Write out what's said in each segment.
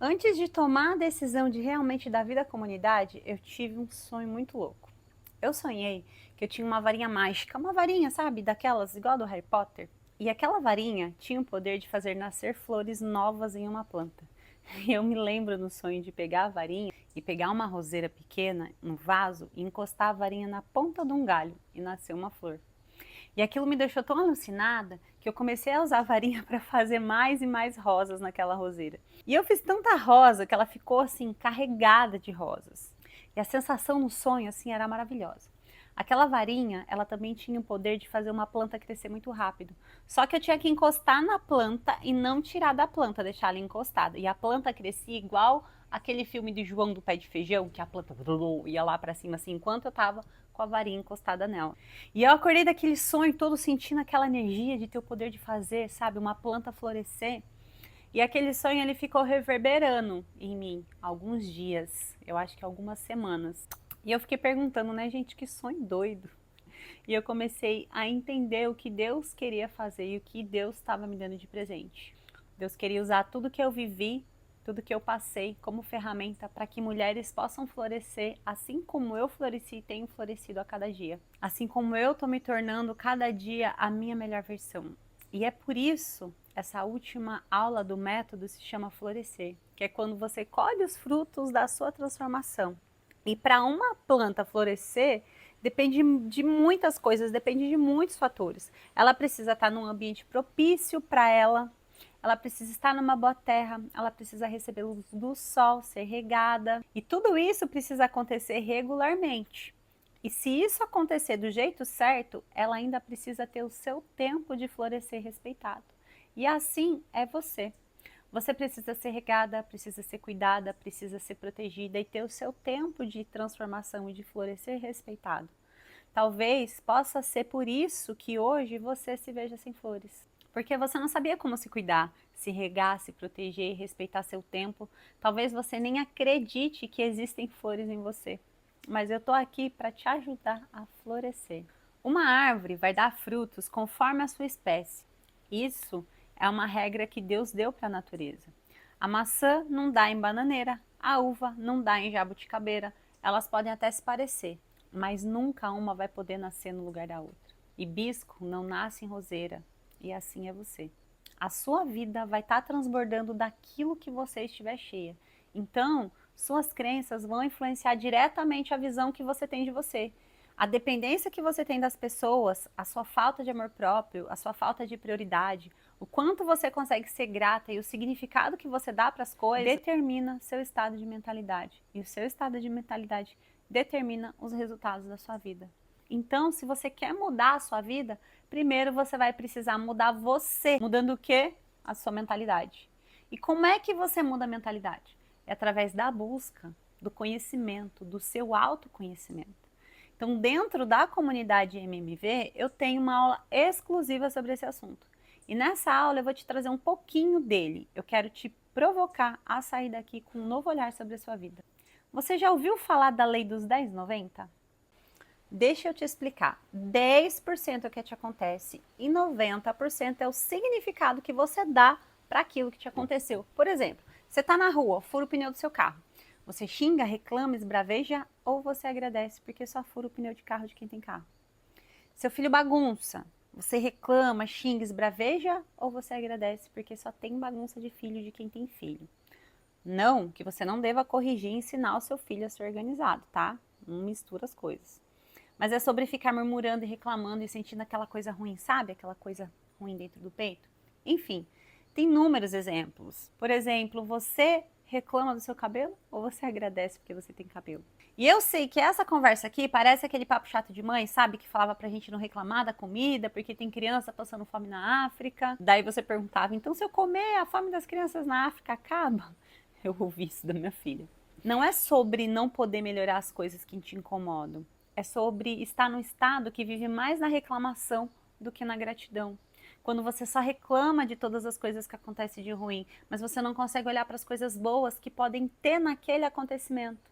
Antes de tomar a decisão de realmente dar vida à comunidade, eu tive um sonho muito louco. Eu sonhei que eu tinha uma varinha mágica, uma varinha, sabe, daquelas igual a do Harry Potter. E aquela varinha tinha o poder de fazer nascer flores novas em uma planta. E eu me lembro no sonho de pegar a varinha e pegar uma roseira pequena no vaso e encostar a varinha na ponta de um galho e nascer uma flor. E aquilo me deixou tão alucinada que eu comecei a usar a varinha para fazer mais e mais rosas naquela roseira. E eu fiz tanta rosa que ela ficou assim carregada de rosas. E a sensação no sonho assim era maravilhosa. Aquela varinha, ela também tinha o poder de fazer uma planta crescer muito rápido. Só que eu tinha que encostar na planta e não tirar da planta, deixar ela encostada. E a planta crescia igual aquele filme de João do Pé de Feijão, que a planta ia lá para cima assim, enquanto eu tava com a varinha encostada nela. E eu acordei daquele sonho todo sentindo aquela energia de ter o poder de fazer, sabe, uma planta florescer. E aquele sonho ele ficou reverberando em mim alguns dias, eu acho que algumas semanas. E eu fiquei perguntando, né, gente, que sonho doido. E eu comecei a entender o que Deus queria fazer e o que Deus estava me dando de presente. Deus queria usar tudo que eu vivi, tudo que eu passei como ferramenta para que mulheres possam florescer assim como eu floresci e tenho florescido a cada dia. Assim como eu estou me tornando cada dia a minha melhor versão. E é por isso essa última aula do método se chama florescer, que é quando você colhe os frutos da sua transformação. E para uma planta florescer, depende de muitas coisas, depende de muitos fatores. Ela precisa estar num ambiente propício para ela precisa estar numa boa terra, ela precisa receber luz do sol, ser regada. E tudo isso precisa acontecer regularmente. E se isso acontecer do jeito certo, ela ainda precisa ter o seu tempo de florescer respeitado. E assim é você. Você precisa ser regada, precisa ser cuidada, precisa ser protegida e ter o seu tempo de transformação e de florescer respeitado. Talvez possa ser por isso que hoje você se veja sem flores. Porque você não sabia como se cuidar, se regar, se proteger, respeitar seu tempo. Talvez você nem acredite que existem flores em você. Mas eu estou aqui para te ajudar a florescer. Uma árvore vai dar frutos conforme a sua espécie. Isso é uma regra que Deus deu para a natureza. A maçã não dá em bananeira, a uva não dá em jabuticabeira. Elas podem até se parecer, mas nunca uma vai poder nascer no lugar da outra. Hibisco não nasce em roseira, e assim é você. A sua vida vai estar transbordando daquilo que você estiver cheia. Então, suas crenças vão influenciar diretamente a visão que você tem de você. A dependência que você tem das pessoas, a sua falta de amor próprio, a sua falta de prioridade, o quanto você consegue ser grata e o significado que você dá para as coisas determina seu estado de mentalidade. E o seu estado de mentalidade determina os resultados da sua vida. Então, se você quer mudar a sua vida, primeiro você vai precisar mudar você. Mudando o quê? A sua mentalidade. E como é que você muda a mentalidade? É através da busca, do conhecimento, do seu autoconhecimento. Então, dentro da comunidade MMV, eu tenho uma aula exclusiva sobre esse assunto. E nessa aula eu vou te trazer um pouquinho dele. Eu quero te provocar a sair daqui com um novo olhar sobre a sua vida. Você já ouviu falar da lei dos 10/90? Deixa eu te explicar. 10% é o que te acontece e 90% é o significado que você dá para aquilo que te aconteceu. Por exemplo, você está na rua, fura o pneu do seu carro. Você xinga, reclama, esbraveja ou você agradece porque só fura o pneu de carro de quem tem carro? Seu filho bagunça. Você reclama, xinga, esbraveja ou você agradece porque só tem bagunça de filho de quem tem filho? Não, que você não deva corrigir e ensinar o seu filho a ser organizado, tá? Não mistura as coisas. Mas é sobre ficar murmurando e reclamando e sentindo aquela coisa ruim, sabe? Aquela coisa ruim dentro do peito. Enfim, tem inúmeros exemplos. Por exemplo, você reclama do seu cabelo ou você agradece porque você tem cabelo? E eu sei que essa conversa aqui parece aquele papo chato de mãe, sabe? Que falava pra gente não reclamar da comida porque tem criança passando fome na África. Daí você perguntava, então se eu comer, a fome das crianças na África acaba? Eu ouvi isso da minha filha. Não é sobre não poder melhorar as coisas que te incomodam. É sobre estar num estado que vive mais na reclamação do que na gratidão. Quando você só reclama de todas as coisas que acontecem de ruim, mas você não consegue olhar para as coisas boas que podem ter naquele acontecimento.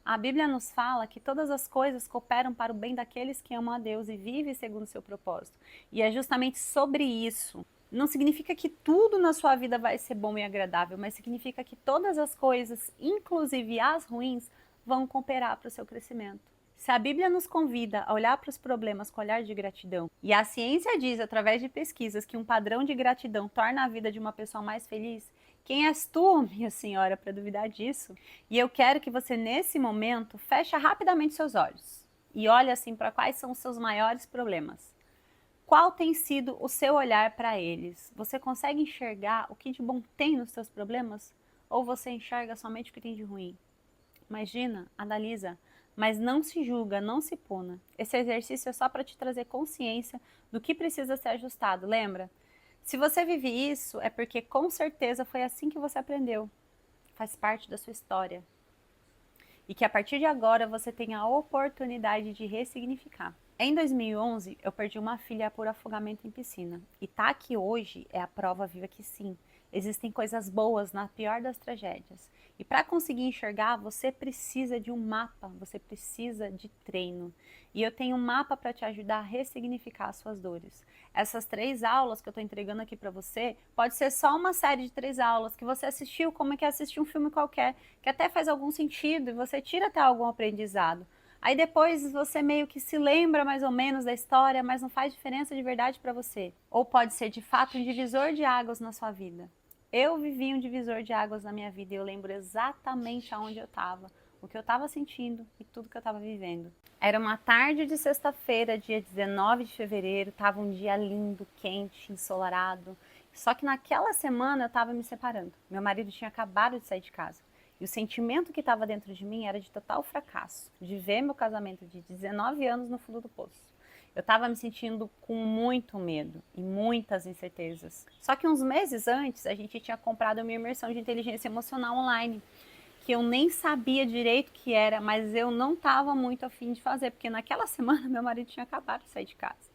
A Bíblia nos fala que todas as coisas cooperam para o bem daqueles que amam a Deus e vivem segundo o seu propósito. E é justamente sobre isso Não significa que tudo na sua vida vai ser bom e agradável, mas significa que todas as coisas, inclusive as ruins, vão cooperar para o seu crescimento. Se a Bíblia nos convida a olhar para os problemas com olhar de gratidão, e a ciência diz, através de pesquisas, que um padrão de gratidão torna a vida de uma pessoa mais feliz, quem és tu, minha senhora, para duvidar disso? E eu quero que você, nesse momento, feche rapidamente seus olhos e olhe assim para quais são os seus maiores problemas. Qual tem sido o seu olhar para eles? Você consegue enxergar o que de bom tem nos seus problemas? Ou você enxerga somente o que tem de ruim? Imagina, analisa, mas não se julga, não se puna. Esse exercício é só para te trazer consciência do que precisa ser ajustado, lembra? Se você vive isso, é porque com certeza foi assim que você aprendeu. Faz parte da sua história. E que a partir de agora você tenha a oportunidade de ressignificar. Em 2011, eu perdi uma filha por afogamento em piscina. E tá aqui hoje é a prova viva que sim, existem coisas boas na pior das tragédias. E para conseguir enxergar, você precisa de um mapa, você precisa de treino. E eu tenho um mapa para te ajudar a ressignificar as suas dores. Essas 3 aulas que eu estou entregando aqui para você, pode ser só uma série de 3 aulas que você assistiu, como é que assistir um filme qualquer, que até faz algum sentido e você tira até algum aprendizado. Aí depois você meio que se lembra mais ou menos da história, mas não faz diferença de verdade para você. Ou pode ser de fato um divisor de águas na sua vida. Eu vivi um divisor de águas na minha vida e eu lembro exatamente aonde eu estava, o que eu estava sentindo e tudo que eu estava vivendo. Era uma tarde de sexta-feira, dia 19 de fevereiro, estava um dia lindo, quente, ensolarado. Só que naquela semana eu estava me separando. Meu marido tinha acabado de sair de casa. E o sentimento que estava dentro de mim era de total fracasso, de ver meu casamento de 19 anos no fundo do poço. Eu estava me sentindo com muito medo e muitas incertezas. Só que uns meses antes, a gente tinha comprado uma imersão de inteligência emocional online, que eu nem sabia direito o que era, mas eu não estava muito afim de fazer, porque naquela semana meu marido tinha acabado de sair de casa.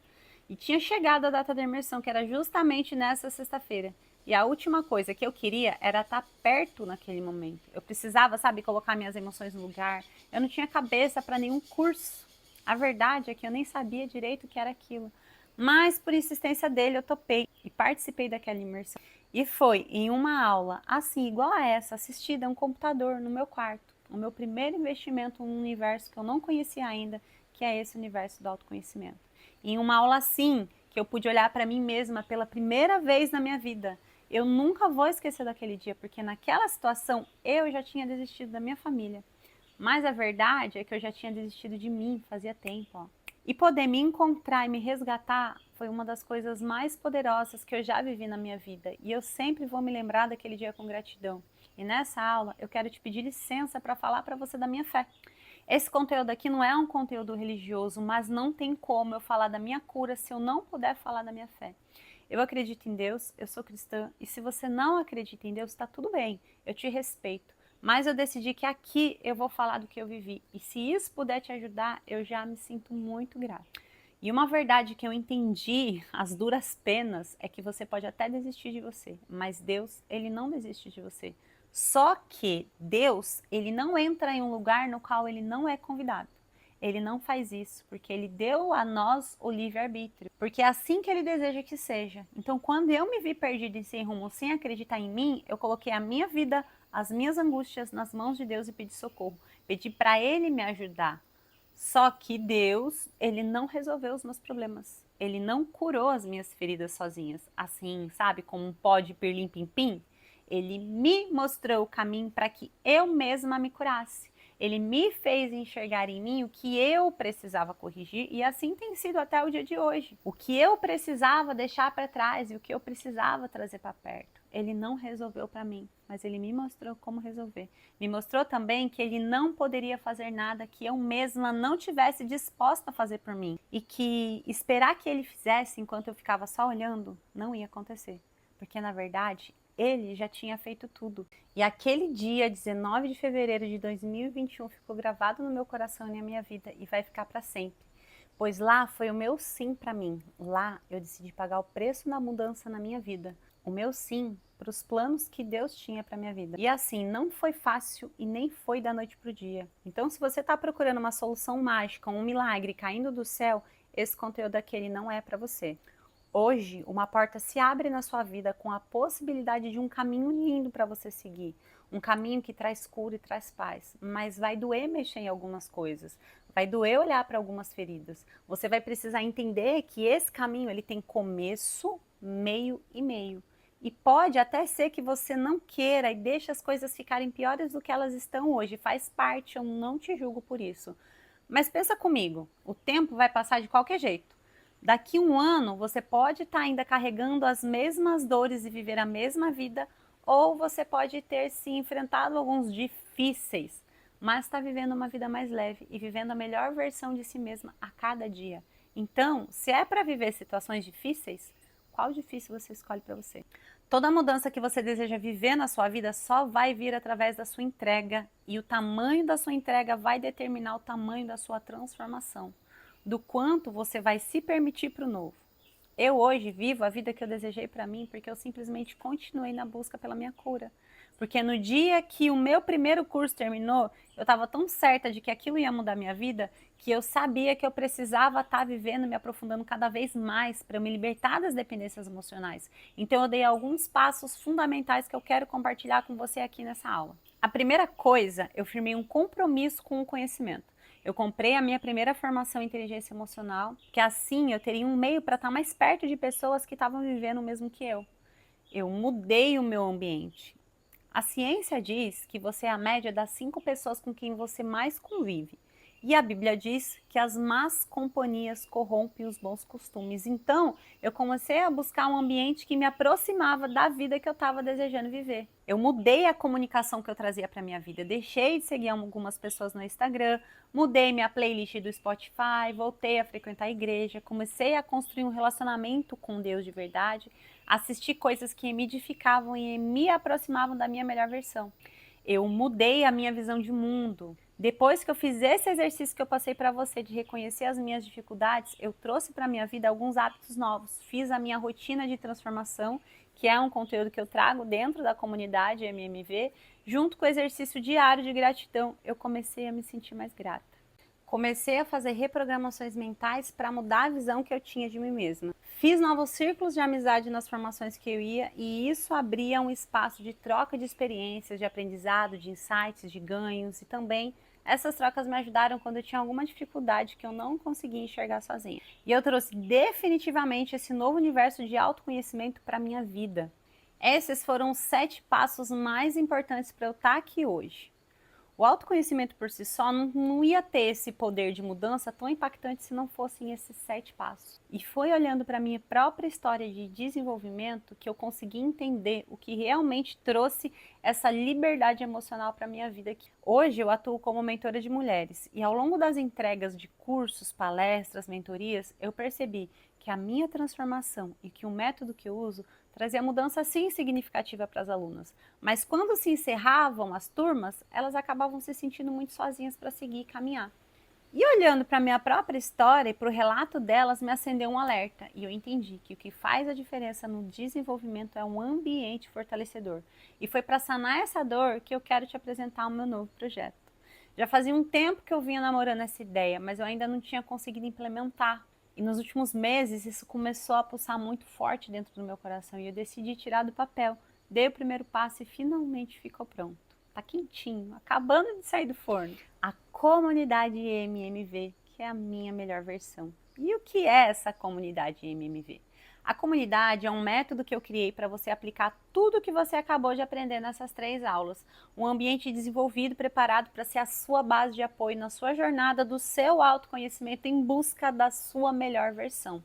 E tinha chegado a data da imersão, que era justamente nessa sexta-feira. E a última coisa que eu queria era estar perto naquele momento. Eu precisava, sabe, colocar minhas emoções no lugar. Eu não tinha cabeça para nenhum curso. A verdade é que eu nem sabia direito o que era aquilo. Mas, por insistência dele, eu topei e participei daquela imersão. E foi em uma aula, assim, igual a essa, assistida a um computador no meu quarto. O meu primeiro investimento num universo que eu não conhecia ainda, que é esse universo do autoconhecimento. Em uma aula assim, que eu pude olhar para mim mesma pela primeira vez na minha vida. Eu nunca vou esquecer daquele dia, porque naquela situação eu já tinha desistido da minha família. Mas a verdade é que eu já tinha desistido de mim fazia tempo, ó. E poder me encontrar e me resgatar foi uma das coisas mais poderosas que eu já vivi na minha vida. E eu sempre vou me lembrar daquele dia com gratidão. E nessa aula eu quero te pedir licença para falar para você da minha fé. Esse conteúdo aqui não é um conteúdo religioso, mas não tem como eu falar da minha cura se eu não puder falar da minha fé. Eu acredito em Deus, eu sou cristã, e se você não acredita em Deus, está tudo bem, eu te respeito. Mas eu decidi que aqui eu vou falar do que eu vivi. E se isso puder te ajudar, eu já me sinto muito grata. E uma verdade que eu entendi, as duras penas, é que você pode até desistir de você, mas Deus, ele não desiste de você. Só que Deus, ele não entra em um lugar no qual ele não é convidado. Ele não faz isso, porque ele deu a nós o livre-arbítrio. Porque é assim que ele deseja que seja. Então, quando eu me vi perdida e sem rumo, sem acreditar em mim, eu coloquei a minha vida, as minhas angústias nas mãos de Deus e pedi socorro. Pedi para ele me ajudar. Só que Deus, ele não resolveu os meus problemas. Ele não curou as minhas feridas sozinhas. Assim, sabe, como um pó de pirlim-pim-pim. Ele me mostrou o caminho para que eu mesma me curasse. Ele me fez enxergar em mim o que eu precisava corrigir e assim tem sido até o dia de hoje. O que eu precisava deixar para trás e o que eu precisava trazer para perto. Ele não resolveu para mim, mas ele me mostrou como resolver. Me mostrou também que ele não poderia fazer nada que eu mesma não tivesse disposta a fazer por mim e que esperar que ele fizesse enquanto eu ficava só olhando não ia acontecer, porque na verdade ele já tinha feito tudo. E aquele dia, 19 de fevereiro de 2021, ficou gravado no meu coração e na minha vida e vai ficar para sempre. Pois lá foi o meu sim para mim. Lá eu decidi pagar o preço da mudança na minha vida. O meu sim para os planos que Deus tinha para minha vida. E assim, não foi fácil e nem foi da noite para o dia. Então, se você está procurando uma solução mágica, um milagre caindo do céu, esse conteúdo aqui ele não é para você. Hoje, uma porta se abre na sua vida com a possibilidade de um caminho lindo para você seguir. Um caminho que traz cura e traz paz. Mas vai doer mexer em algumas coisas. Vai doer olhar para algumas feridas. Você vai precisar entender que esse caminho ele tem começo, meio e meio. E pode até ser que você não queira e deixe as coisas ficarem piores do que elas estão hoje. Faz parte, eu não te julgo por isso. Mas pensa comigo, o tempo vai passar de qualquer jeito. Daqui um ano, você pode estar ainda carregando as mesmas dores e viver a mesma vida, ou você pode ter se enfrentado alguns difíceis, mas está vivendo uma vida mais leve e vivendo a melhor versão de si mesma a cada dia. Então, se é para viver situações difíceis, qual difícil você escolhe para você? Toda mudança que você deseja viver na sua vida só vai vir através da sua entrega, e o tamanho da sua entrega vai determinar o tamanho da sua transformação, do quanto você vai se permitir para o novo. Eu hoje vivo a vida que eu desejei para mim porque eu simplesmente continuei na busca pela minha cura. Porque no dia que o meu primeiro curso terminou, eu estava tão certa de que aquilo ia mudar minha vida, que eu sabia que eu precisava estar vivendo, me aprofundando cada vez mais para me libertar das dependências emocionais. Então eu dei alguns passos fundamentais que eu quero compartilhar com você aqui nessa aula. A primeira coisa, eu firmei um compromisso com o conhecimento. Eu comprei a minha primeira formação em inteligência emocional, que assim eu teria um meio para estar mais perto de pessoas que estavam vivendo o mesmo que eu. Eu mudei o meu ambiente. A ciência diz que você é a média das 5 pessoas com quem você mais convive. E a Bíblia diz que as más companhias corrompem os bons costumes. Então, eu comecei a buscar um ambiente que me aproximava da vida que eu estava desejando viver. Eu mudei a comunicação que eu trazia para minha vida. Deixei de seguir algumas pessoas no Instagram, mudei minha playlist do Spotify, voltei a frequentar a igreja, comecei a construir um relacionamento com Deus de verdade, assisti coisas que me edificavam e me aproximavam da minha melhor versão. Eu mudei a minha visão de mundo. Depois que eu fiz esse exercício que eu passei para você de reconhecer as minhas dificuldades, eu trouxe para a minha vida alguns hábitos novos. Fiz a minha rotina de transformação, que é um conteúdo que eu trago dentro da comunidade MMV, junto com o exercício diário de gratidão. Eu comecei a me sentir mais grata. Comecei a fazer reprogramações mentais para mudar a visão que eu tinha de mim mesma. Fiz novos círculos de amizade nas formações que eu ia, e isso abria um espaço de troca de experiências, de aprendizado, de insights, de ganhos, e também essas trocas me ajudaram quando eu tinha alguma dificuldade que eu não conseguia enxergar sozinha. E eu trouxe definitivamente esse novo universo de autoconhecimento para a minha vida. Esses foram os 7 passos mais importantes para eu estar aqui hoje. O autoconhecimento por si só não ia ter esse poder de mudança tão impactante se não fossem esses 7 passos. E foi olhando para a minha própria história de desenvolvimento que eu consegui entender o que realmente trouxe essa liberdade emocional para a minha vida aqui. Hoje eu atuo como mentora de mulheres e ao longo das entregas de cursos, palestras, mentorias, eu percebi que a minha transformação e que o método que eu uso trazia mudança sim significativa para as alunas, mas quando se encerravam as turmas, elas acabavam se sentindo muito sozinhas para seguir e caminhar. E olhando para a minha própria história e para o relato delas, me acendeu um alerta e eu entendi que o que faz a diferença no desenvolvimento é um ambiente fortalecedor. E foi para sanar essa dor que eu quero te apresentar o meu novo projeto. Já fazia um tempo que eu vinha namorando essa ideia, mas eu ainda não tinha conseguido implementar. E nos últimos meses isso começou a pulsar muito forte dentro do meu coração e eu decidi tirar do papel. Dei o primeiro passo e finalmente ficou pronto. Tá quentinho, acabando de sair do forno. A comunidade MMV, que é a minha melhor versão. E o que é essa comunidade MMV? A comunidade é um método que eu criei para você aplicar tudo o que você acabou de aprender nessas 3 aulas. Um ambiente desenvolvido, preparado para ser a sua base de apoio na sua jornada do seu autoconhecimento em busca da sua melhor versão.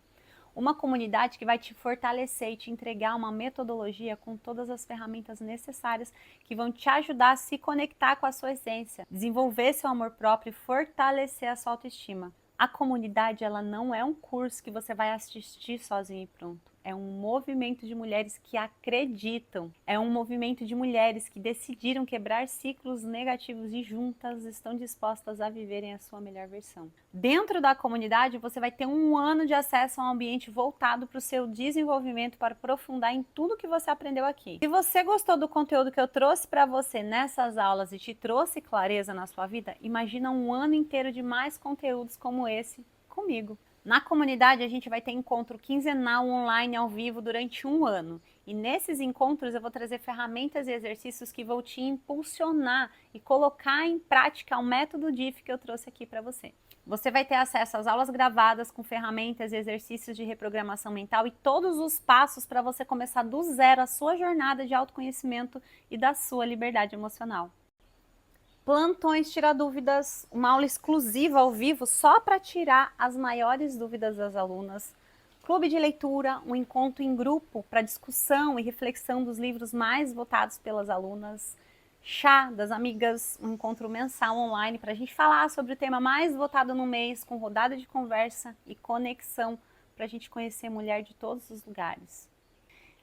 Uma comunidade que vai te fortalecer e te entregar uma metodologia com todas as ferramentas necessárias que vão te ajudar a se conectar com a sua essência, desenvolver seu amor próprio e fortalecer a sua autoestima. A comunidade, ela não é um curso que você vai assistir sozinho e pronto. É um movimento de mulheres que acreditam. É um movimento de mulheres que decidiram quebrar ciclos negativos e juntas estão dispostas a viverem a sua melhor versão. Dentro da comunidade, você vai ter um ano de acesso a um ambiente voltado para o seu desenvolvimento, para aprofundar em tudo que você aprendeu aqui. Se você gostou do conteúdo que eu trouxe para você nessas aulas e te trouxe clareza na sua vida, imagina um ano inteiro de mais conteúdos como esse comigo. Na comunidade, a gente vai ter encontro quinzenal online ao vivo durante um ano. E nesses encontros eu vou trazer ferramentas e exercícios que vão te impulsionar e colocar em prática o método DIF que eu trouxe aqui para você. Você vai ter acesso às aulas gravadas com ferramentas e exercícios de reprogramação mental e todos os passos para você começar do zero a sua jornada de autoconhecimento e da sua liberdade emocional. Plantões Tira Dúvidas, uma aula exclusiva ao vivo só para tirar as maiores dúvidas das alunas. Clube de leitura, um encontro em grupo para discussão e reflexão dos livros mais votados pelas alunas. Chá das Amigas, um encontro mensal online para a gente falar sobre o tema mais votado no mês, com rodada de conversa e conexão para a gente conhecer mulher de todos os lugares.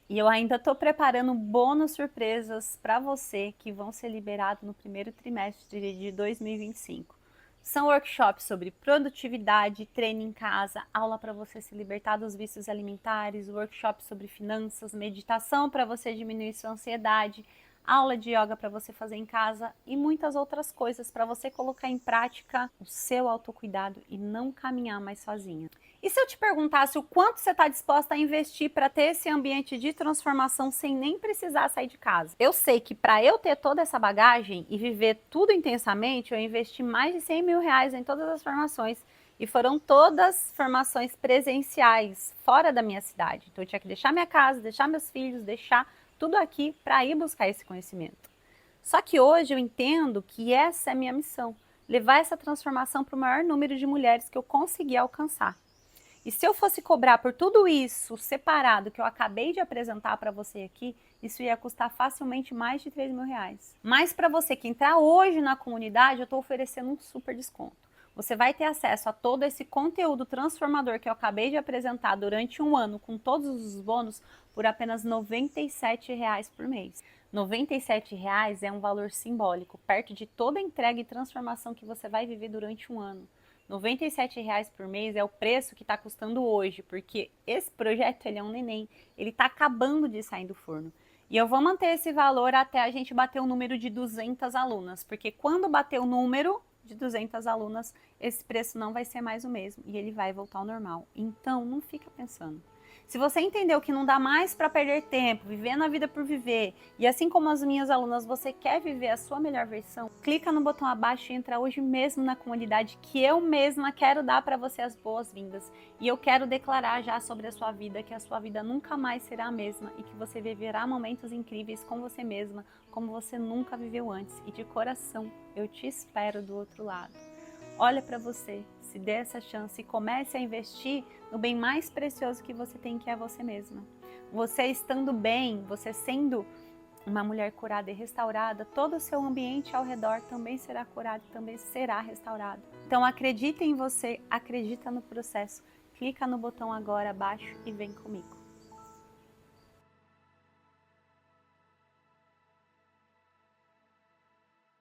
E eu ainda estou preparando bônus surpresas para você que vão ser liberados no primeiro trimestre de 2025. São workshops sobre produtividade, treino em casa, aula para você se libertar dos vícios alimentares, workshop sobre finanças, meditação para você diminuir sua ansiedade, aula de yoga para você fazer em casa e muitas outras coisas para você colocar em prática o seu autocuidado e não caminhar mais sozinha. E se eu te perguntasse o quanto você está disposta a investir para ter esse ambiente de transformação sem nem precisar sair de casa? Eu sei que para eu ter toda essa bagagem e viver tudo intensamente, eu investi mais de 100 mil reais em todas as formações e foram todas formações presenciais, fora da minha cidade. Então eu tinha que deixar minha casa, deixar meus filhos, deixar tudo aqui para ir buscar esse conhecimento. Só que hoje eu entendo que essa é a minha missão, levar essa transformação para o maior número de mulheres que eu conseguir alcançar. E se eu fosse cobrar por tudo isso separado que eu acabei de apresentar para você aqui, isso ia custar facilmente mais de 3 mil reais. Mas para você que entrar hoje na comunidade, eu estou oferecendo um super desconto. Você vai ter acesso a todo esse conteúdo transformador que eu acabei de apresentar durante um ano, com todos os bônus, por apenas R$ 97 reais por mês. R$ 97 reais é um valor simbólico, perto de toda a entrega e transformação que você vai viver durante um ano. R$ 97 reais por mês é o preço que está custando hoje, porque esse projeto ele é um neném, ele está acabando de sair do forno. E eu vou manter esse valor até a gente bater o número de 200 alunas, porque quando bater o número de 200 alunas, esse preço não vai ser mais o mesmo e ele vai voltar ao normal. Então, não fica pensando. Se você entendeu que não dá mais para perder tempo, vivendo a vida por viver, e assim como as minhas alunas, você quer viver a sua melhor versão, clica no botão abaixo e entra hoje mesmo na comunidade que eu mesma quero dar para você as boas-vindas. E eu quero declarar já sobre a sua vida que a sua vida nunca mais será a mesma e que você viverá momentos incríveis com você mesma, como você nunca viveu antes. E de coração, eu te espero do outro lado. Olha para você, se dê essa chance e comece a investir no bem mais precioso que você tem, que é você mesma. Você estando bem, você sendo uma mulher curada e restaurada, todo o seu ambiente ao redor também será curado, também será restaurado. Então acredita em você, acredita no processo. Clica no botão agora abaixo e vem comigo.